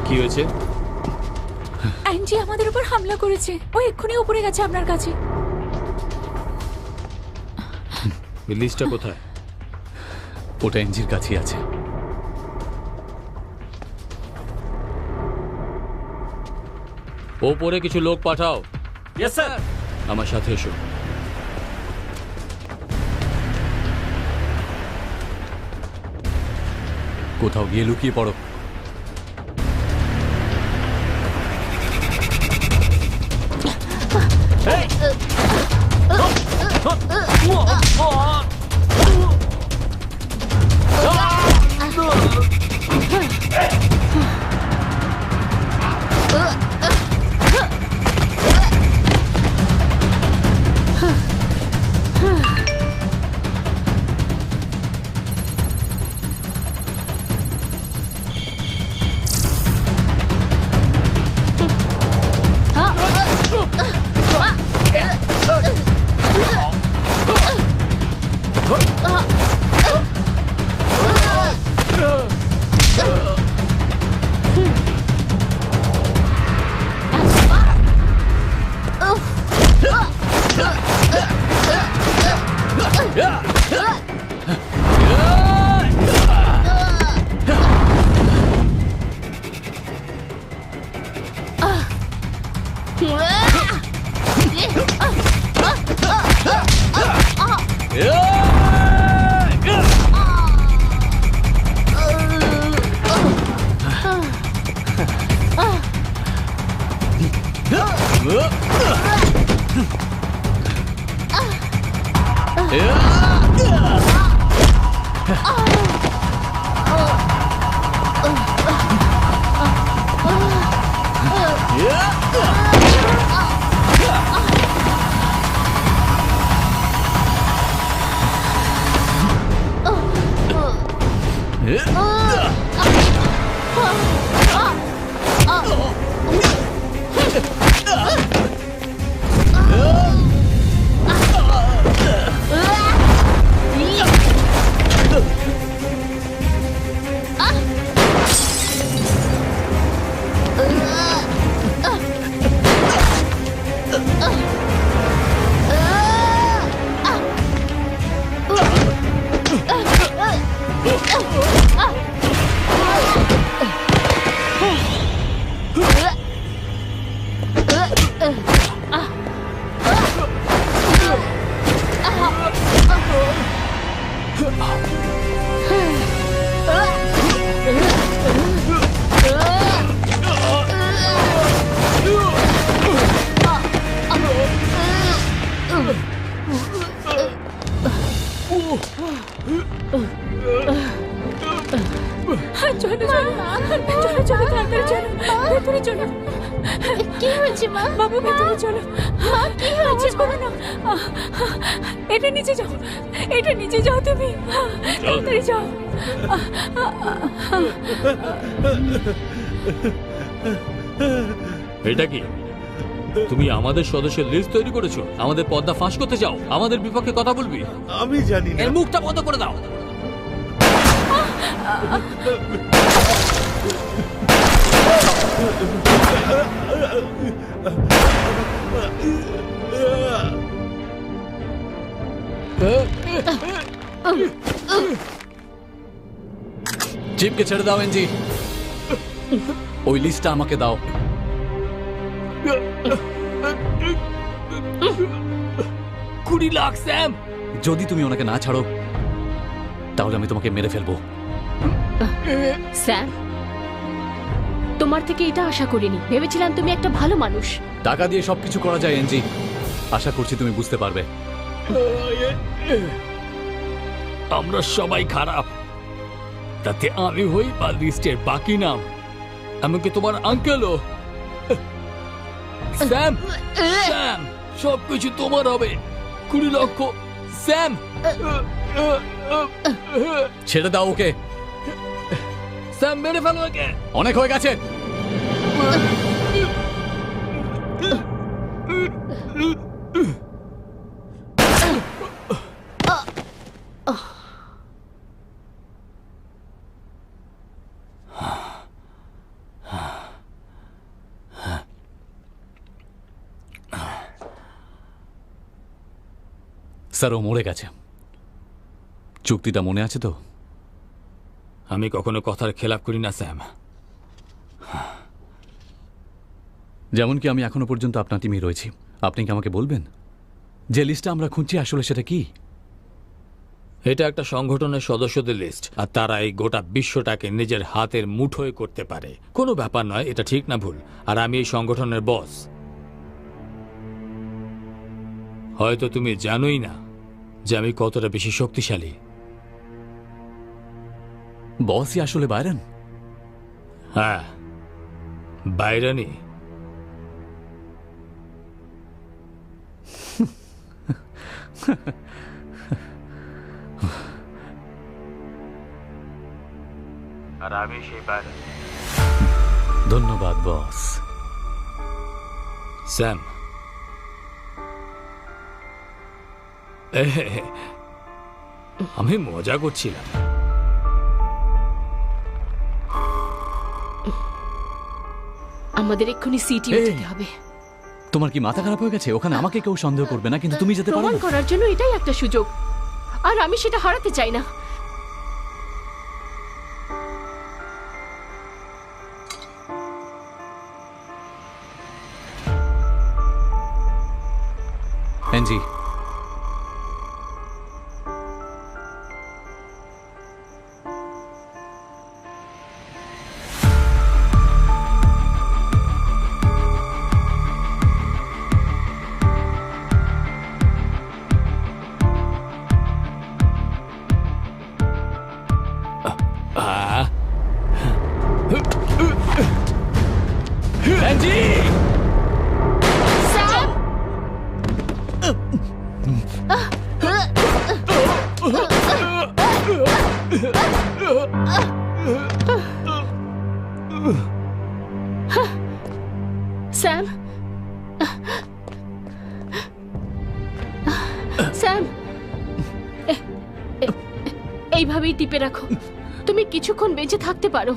কি হয়েছে? অ্যান্টি আমাদের উপর হামলা করেছে। ও এক্ষুনি উপরে গেছে আপনার কাছে। লিস্টটা কোথায়? ওটা এনজির কাছেই আছে। ওপরে কিছু লোক পাঠাও। Yes sir. আমার সাথে এসো। কোথাও গিয়ে লুকিয়ে পড়ো। চলো চলো চলো চলো তাড়াতাড়ি চলো ভেতরে চলো। কি হয়েছে মা? বাবু ভেতরে চলো। মা কি হয়েছে? করো না। এটা নিচে যাও, এটা নিচে যাও তুমি, তাড়াতাড়ি যাও। এটা কি? তুমি আমাদের সদস্যের লিস্ট তৈরি করেছো? আমাদের পর্দা ফাঁস করতে চাও? আমাদের বিপক্ষে কথা বলবি? আমি জানি না। এর মুখটা বন্ধ করে দাও। চিপকে ছেড়ে দাও এনজি। ওই লিস্টটা আমাকে দাও। $20 লাখ স্যাম। যদি তুমি ওনাকে না ছাড়ো তাহলে আমি তোমাকে মেরে ফেলবো। স্যাম, তোমার থেকে এটা আশা করিনি। ভেবেছিলাম তুমি একটা ভালো মানুষ। টাকা দিয়ে সবকিছু করা যায় এনজি। আশা করছি তুমি বুঝতে পারবে। আমরা সবাই খারাপ, তাতে আমি হই বা লিস্টের বাকি নাম, এমনকি তোমার আঙ্কেলও। স্যাম স্যাম সবকিছু তোমার হবে। 20 লক্ষ। স্যাম ছেড়ে দাও ওকে, স্যাম মেরে ফেলো একে। অনেক হয়ে গেছে। স্যার ও মরে গেছে। চুক্তিটা মনে আছে তো? আমি কখনো কথার খেলাপ করি না স্যাম। যেমন কি আমি এখনো পর্যন্ত আপনার টিমে রয়েছি। আপনি কি আমাকে বলবেন যে লিস্টটা আমরা খুঁজছি আসলে সেটা কি? এটা একটা সংগঠনের সদস্যদের লিস্ট, আর তারা এই গোটা বিশ্বটাকে নিজের হাতের মুঠোয় করতে পারে। কোনো ব্যাপার নয়, এটা ঠিক না ভুল। আর আমি এই সংগঠনের বস। হয়তো তুমি জানোই না যে আমি কতটা বেশি শক্তিশালী। বসই আসলে বাইরন? হ্যাঁ, বাইরনই। আর আমি সেই বাইরন। ধন্যবাদ বস। স্যাম, আমি মজা করছিলাম। আমাদের এক্ষুনি সিটি এই! যেতে হবে। তোমার কি মাথা খারাপ হয়ে গেছে? ওখানে আমাকে কেউ সন্দেহ করবে না, কিন্তু তুমি যেতে পারো প্রমাণ না। করার জন্য এটাই একটা সুযোগ, আর আমি সেটা হারাতে চাই না। NG, NG! স্যাম, স্যাম, এইভাবেই টিপে রাখো। তুমি কিছুক্ষণ বেঁচে থাকতে পারো।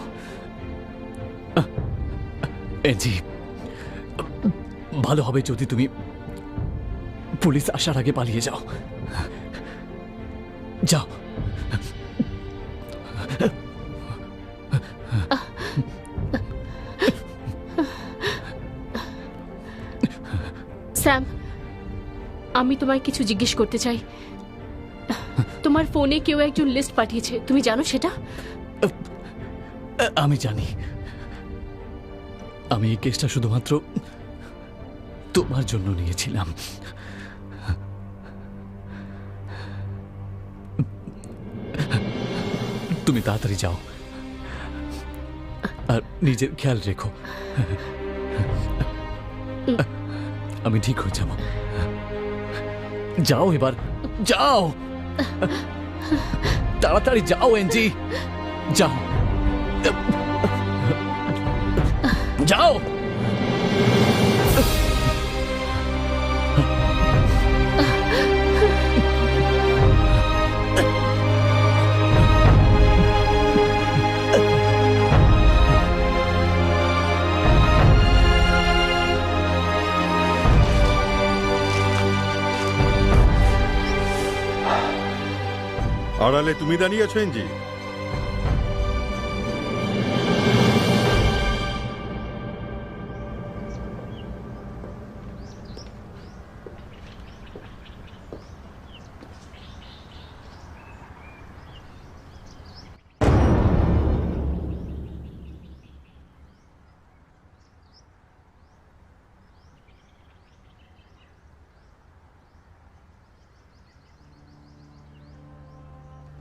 এনজি, ভালো হবে যদি তুমি পুলিশ আসার আগে পালিয়ে যাও। যাও। স্যাম, আমি তোমায় কিছু জিজ্ঞেস করতে চাই। তোমার ফোনে কেউ একজন লিস্ট পাঠিয়েছে, তুমি জানো সেটা? আমি জানি। আমি এই কেসটা শুধুমাত্র তোমার জন্য নিয়েছিলাম। তুমি তাড়াতাড়ি যাও আর নিজের খেয়াল রেখো। আমি ঠিক হয়ে যাব। যাও এবার, যাও তাড়াতাড়ি যাও এনজি, যাও যাও। আড়ালে তুমি দাঁড়িয়ে আছো এনজি?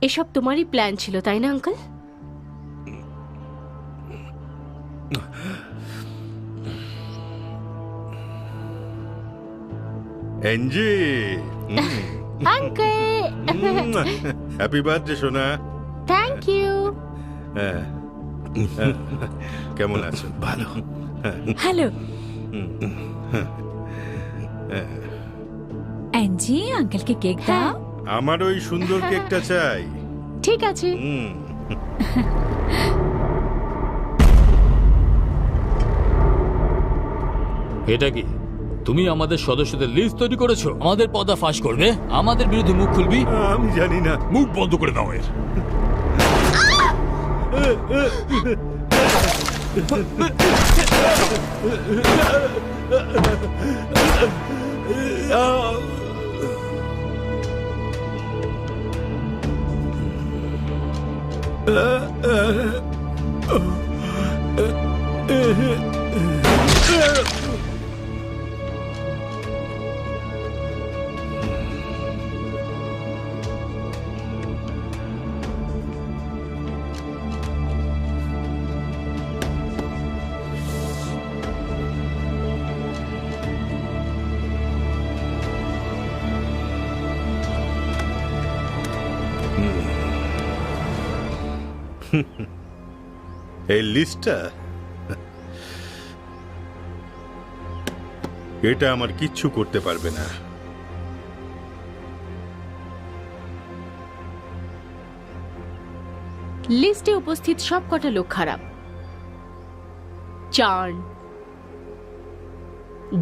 এসব তোমারই প্ল্যান ছিল, তাই না আঙ্কেল? এনজি আঙ্কেল হ্যাপি বার্থডে সোনা। Thank you. হ্যাঁ, কেমন আছো? ভালো। হ্যালো অ্যাঞ্জি, আঙ্কেলকে কেক দাও। আমার ওই সুন্দর কেকটা চাই। ঠিক আছে। হুম। এটা কি তুমি আমাদের সদস্যদের লিস্ট তৈরি করেছো? আমাদের পদা ফাঁস করবে, আমাদের বিরুদ্ধে মুখ খুলবি? আমি জানি না। মুখ বন্ধ করে দাও এর। এই লিস্টটা, এটা আমার কিচ্ছু করতে পারবে না। লিস্টে উপস্থিত সবকটা লোক খারাপ। চার্ন,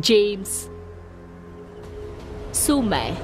জেমস, সুম্যায়,